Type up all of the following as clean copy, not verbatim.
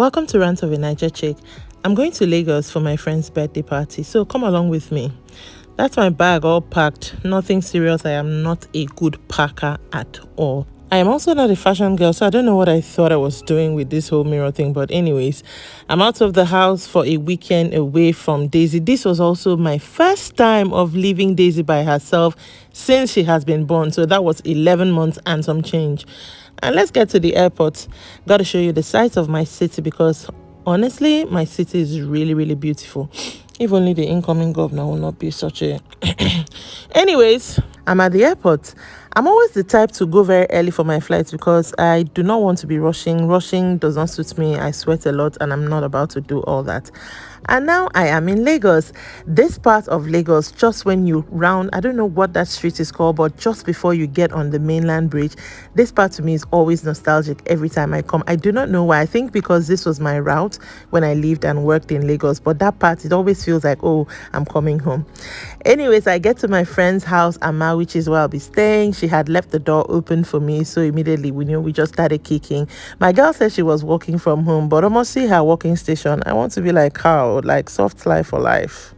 Welcome to Rants of a Naija Chic. I'm going to Lagos for my friend's birthday party, so come along with me. That's my bag all packed. Nothing serious. I am not a good packer at all. I am also not a fashion girl, so I don't know what I thought I was doing with this whole mirror thing. But anyways, I'm out of the house for a weekend away from Daisy. This was also my first time of leaving Daisy by herself since she has been born. So that was 11 months and some change. And let's get to the airport. Got to show you the sights of my city because honestly, my city is really, really beautiful. If only the incoming governor will not be such a... Anyways, I'm at the airport. I'm always the type to go very early for my flights because I do not want to be rushing. Rushing does not suit me. I sweat a lot and I'm not about to do all that. And now I am in Lagos. This part of Lagos, just when you round, I don't know what that street is called, but just before you get on the mainland bridge, this part to me is always nostalgic every time I come. I do not know why. I think because this was my route when I lived and worked in Lagos, but that part, it always feels like, oh, I'm coming home. Anyways, I get to my friend's house, Amma, which is where I'll be staying. She had left the door open for me, so immediately we knew. We just started kicking. My girl said she was walking from home, but I must see her walking station. I want to be like her, like soft life for life.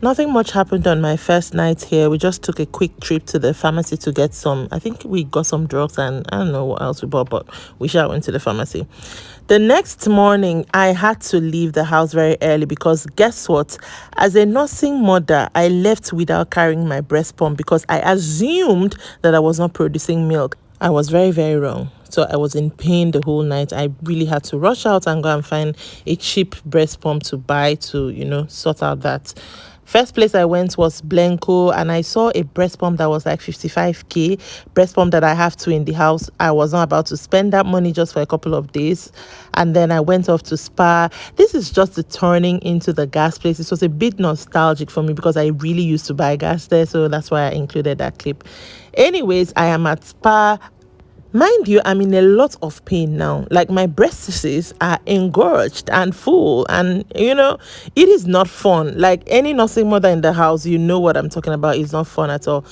Nothing much happened on my first night here. We just took a quick trip to the pharmacy to get some, I think we got some drugs and I don't know what else we bought, but we shall went to the pharmacy. The next morning, I had to leave the house very early because guess what? As a nursing mother, I left without carrying my breast pump because I assumed that I was not producing milk. I was very, very wrong. So I was in pain the whole night. I really had to rush out and go and find a cheap breast pump to buy to, sort out that. First place I went was Blenco and I saw a breast pump that was like 55k. Breast pump that I have two in the house. I was not about to spend that money just for a couple of days. And then I went off to Spa. This is just the turning into the gas place. It was a bit nostalgic for me because I really used to buy gas there. So that's why I included that clip. Anyways, I am at Spa. Mind you, I'm in a lot of pain now. Like my breasts are engorged and full and, it is not fun. Like any nursing mother in the house, you know what I'm talking about. It's not fun at all.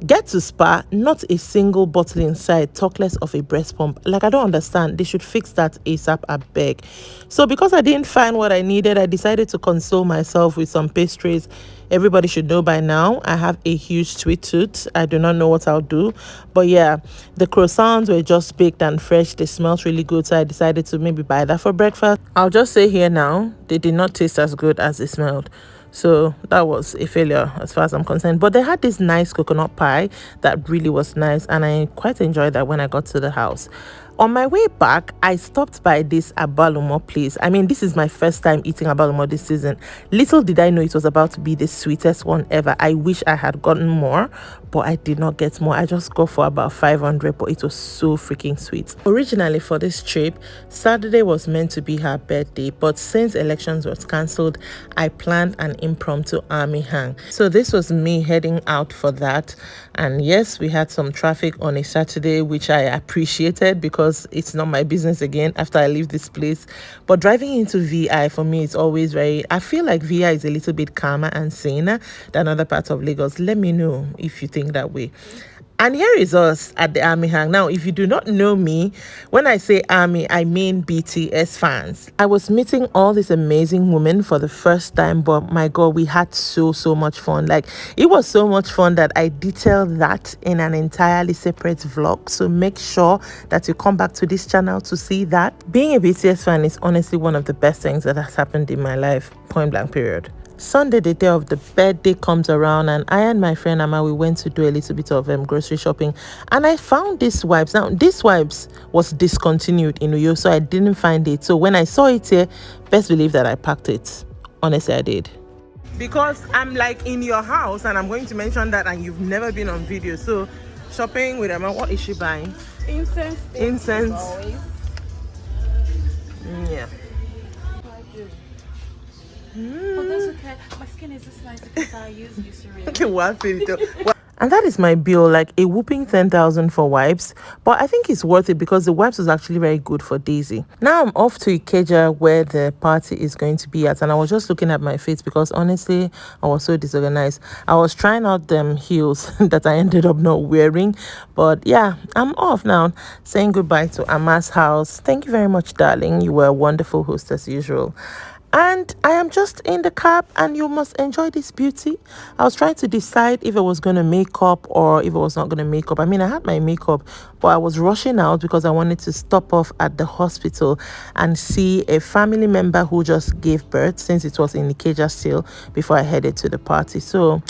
Get to Spa, not a single bottle inside, talk less of a breast pump. Like, I don't understand. They should fix that ASAP, I beg. So because I didn't find what I needed, I decided to console myself with some pastries. Everybody should know by now, I have a huge sweet tooth. I do not know what I'll do. But yeah, the croissants were just baked and fresh. They smelled really good. So I decided to maybe buy that for breakfast. I'll just say here now, they did not taste as good as they smelled. So that was a failure as far as I'm concerned. But they had this nice coconut pie that really was nice. And I quite enjoyed that when I got to the house. On my way back, I stopped by this abalumo place. I mean, this is my first time eating abalumo this season. Little did I know it was about to be the sweetest one ever. I wish I had gotten more, but I did not get more. I just got for about 500, but it was so freaking sweet. Originally for this trip, Saturday was meant to be her birthday, but since elections was cancelled, I planned an impromptu army hang. So this was me heading out for that. And yes, we had some traffic on a Saturday, which I appreciated because it's not my business again after I leave this place. But driving into VI for me is always I feel like VI is a little bit calmer and saner than other parts of Lagos. Let me know if you think that way. And here is us at the Army Hang. Now, if you do not know me, when I say Army, I mean BTS fans. I was meeting all these amazing women for the first time, but my God, we had so much fun. Like, it was so much fun that I detailed that in an entirely separate vlog. So make sure that you come back to this channel to see that. Being a BTS fan is honestly one of the best things that has happened in my life, point blank period. Sunday, the day of the birthday, comes around and I and my friend Amma, we went to do a little bit of grocery shopping and I found these wipes. Now, this wipes was discontinued in Uyo, so I didn't find it. So when I saw it here, best believe that I packed it. Honestly, I did. Because I'm like in your house and I'm going to mention that and you've never been on video. So shopping with Amma, what is she buying? Incense. Incense. Always. Yeah. But that's okay. My skin is this nice because I use Eucerin. Okay, And that is my bill, like a whooping 10,000 for wipes. But I think it's worth it because the wipes was actually very good for Daisy. Now I'm off to Ikeja where the party is going to be at. And I was just looking at my face because honestly, I was so disorganized. I was trying out them heels that I ended up not wearing. But yeah, I'm off now. Saying goodbye to Ama's house. Thank you very much, darling. You were a wonderful host as usual. And I am just in the cab and you must enjoy this beauty. I was trying to decide if I was going to make up or if I was not going to make up. I mean, I had my makeup, but I was rushing out because I wanted to stop off at the hospital and see a family member who just gave birth, since it was in Ikeja still, before I headed to the party. So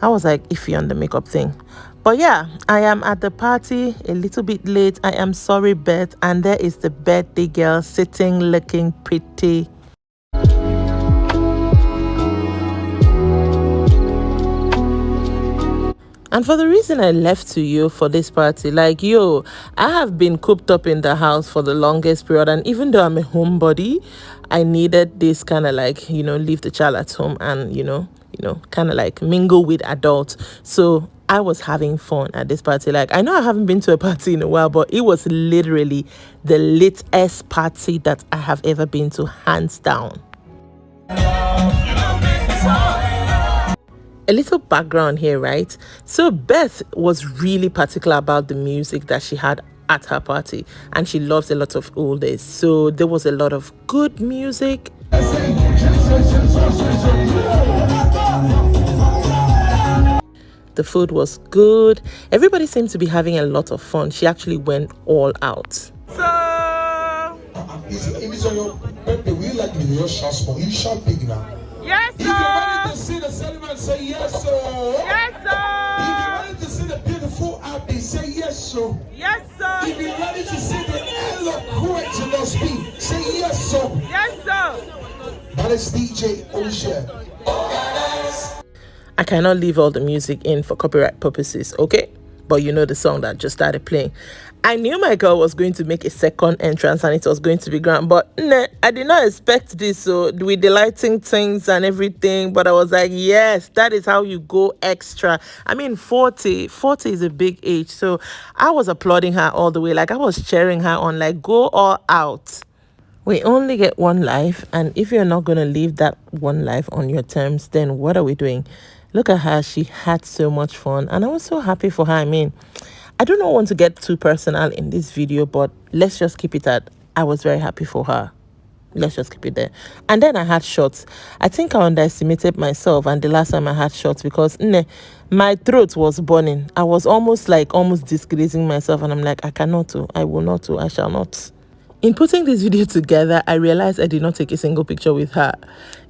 I was like iffy on the makeup thing. But yeah, I am at the party a little bit late. I am sorry, Beth. And there is the birthday girl sitting looking pretty. And for the reason I left to you for this party, like, yo, I have been cooped up in the house for the longest period. And even though I'm a homebody, I needed this kind of like, leave the child at home and, kind of like mingle with adults. So I was having fun at this party. Like, I know I haven't been to a party in a while, but it was literally the latest party that I have ever been to, hands down. A little background here, right? So Beth was really particular about the music that she had at her party, and she loves a lot of oldies. So there was a lot of good music. The food was good. Everybody seemed to be having a lot of fun. She actually went all out. So, if it's on your birthday, will you like me to shout small? You shout big now. Yes, sir. If you're ready to see the celebrant, say yes, sir. Yes, sir. If you're ready to see the beautiful Abby, say yes, sir. Yes, sir. If you're ready to see the eloquent speak, say yes, sir. Yes, sir. That is DJ Osha. I cannot leave all the music in for copyright purposes, okay? But you know the song that just started playing. I knew my girl was going to make a second entrance and it was going to be grand, but nah, I did not expect this. So with the lighting things and everything, but I was like, yes, that is how you go extra. I mean, 40 is a big age. So I was applauding her all the way. Like, I was cheering her on, like, go all out. We only get one life, and if you're not going to live that one life on your terms, then what are we doing? Look at her. She had so much fun, and I was so happy for her. I mean, I do not want to get too personal in this video, but let's just keep it at, I was very happy for her. Let's just keep it there. And then I had shots. I think I underestimated myself, and the last time I had shots, because my throat was burning. I was almost disgracing myself, and I'm like, I cannot do, I will not do, I shall not. In putting this video together, I realized I did not take a single picture with her.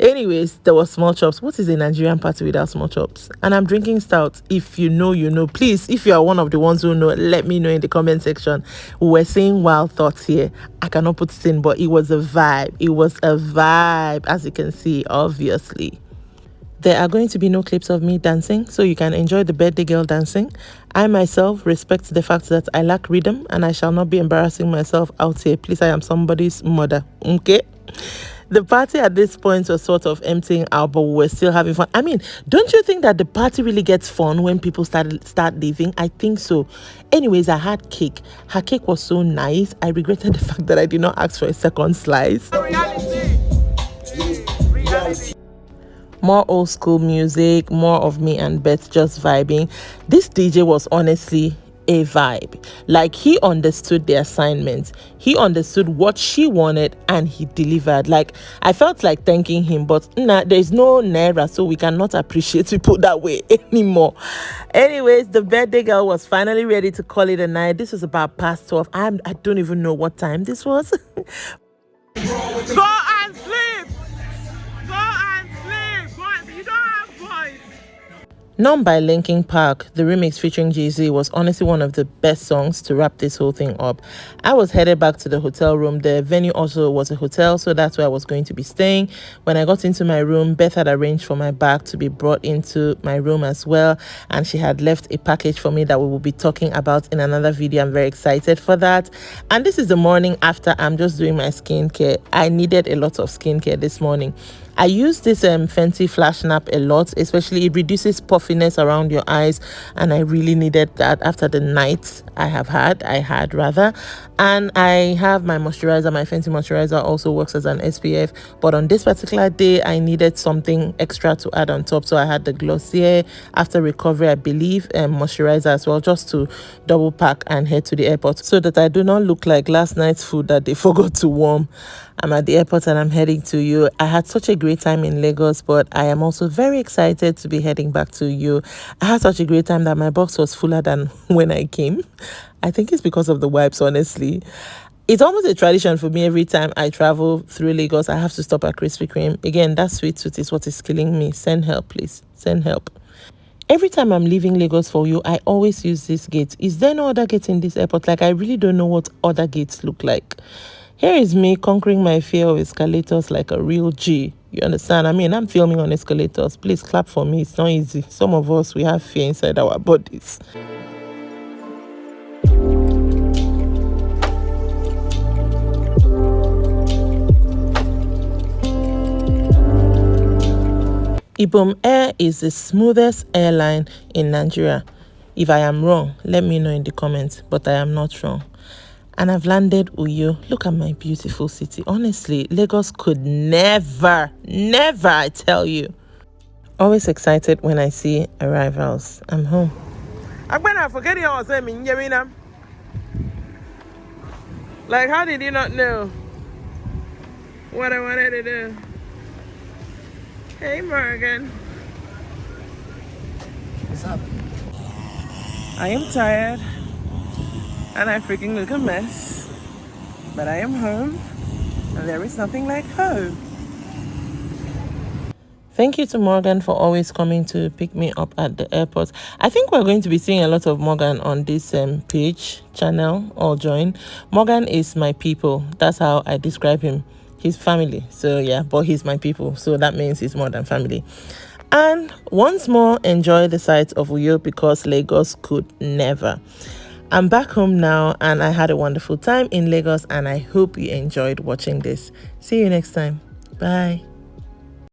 Anyways, there was small chops. What is a Nigerian party without small chops? And I'm drinking stout. If you know, you know. Please, if you are one of the ones who know, let me know in the comment section. We're saying wild thoughts here. I cannot put it in, but it was a vibe. It was a vibe, as you can see, obviously. There are going to be no clips of me dancing, so you can enjoy the birthday girl dancing. I myself respect the fact that I lack rhythm and I shall not be embarrassing myself out here. Please, I am somebody's mother, okay? The party at this point was sort of emptying out, but we were still having fun. I mean, don't you think that the party really gets fun when people start leaving? I think so. Anyways, I had cake. Her cake was so nice. I regretted the fact that I did not ask for a second slice. Reality. More old school music, more of me and Beth just vibing. This DJ was honestly a vibe. Like, he understood the assignment. He understood what she wanted and he delivered. Like, I felt like thanking him, but there's no naira, so we cannot appreciate people that way anymore. Anyways, the birthday girl was finally ready to call it a night. This was about past 12. I don't even know what time this was. Go and sleep. Go and sleep. You don't have voice. Numb by Linkin Park, the remix featuring Jay-Z, was honestly one of the best songs to wrap this whole thing up. I was headed back to the hotel room. The venue also was a hotel, so that's where I was going to be staying. When I got into my room, Beth had arranged for my bag to be brought into my room as well, and she had left a package for me that we will be talking about in another video. I'm very excited for that. And this is the morning after I'm just doing my skincare. I needed a lot of skincare this morning. I use this Fenty Flash Nap a lot, especially it reduces puffiness around your eyes, and I really needed that after the night I had rather. And I have my moisturizer. My Fenty moisturizer also works as an SPF, but on this particular day I needed something extra to add on top, so I had the Glossier After Recovery, I believe, moisturizer as well, just to double pack and head to the airport so that I do not look like last night's food that they forgot to warm. I'm at the airport and I'm heading to you. I had such a great time in Lagos, but I am also very excited to be heading back to you. I had such a great time that my box was fuller than when I came. I think it's because of the wipes, honestly. It's almost a tradition for me. Every time I travel through Lagos, I have to stop at Krispy Kreme. Again, that sweet tooth is what is killing me. Send help, please. Send help. Every time I'm leaving Lagos for you, I always use this gate. Is there no other gate in this airport? Like, I really don't know what other gates look like. Here is me conquering my fear of escalators like a real G. You understand? I mean, I'm filming on escalators. Please clap for me. It's not easy. Some of us, we have fear inside our bodies. Ibom Air is the smoothest airline in Nigeria. If I am wrong, let me know in the comments, but I am not wrong. And I've landed Uyo. Look at my beautiful city. Honestly, Lagos could never, I tell you. Always excited when I see arrivals. I'm home. I'm gonna forget your name, Yamina. Like, how did you not know what I wanted to do? Hey, Morgan. What's up? I am tired and I freaking look a mess, but I am home and there is nothing like home. Thank you to Morgan for always coming to pick me up at the airport. I think we're going to be seeing a lot of Morgan on this page, channel, or join. Morgan is my people. That's how I describe him. He's family. So yeah, but he's my people. So that means he's more than family. And once more, enjoy the sights of Uyo because Lagos could never. I'm back home now and I had a wonderful time in Lagos and I hope you enjoyed watching this. See you next time. Bye.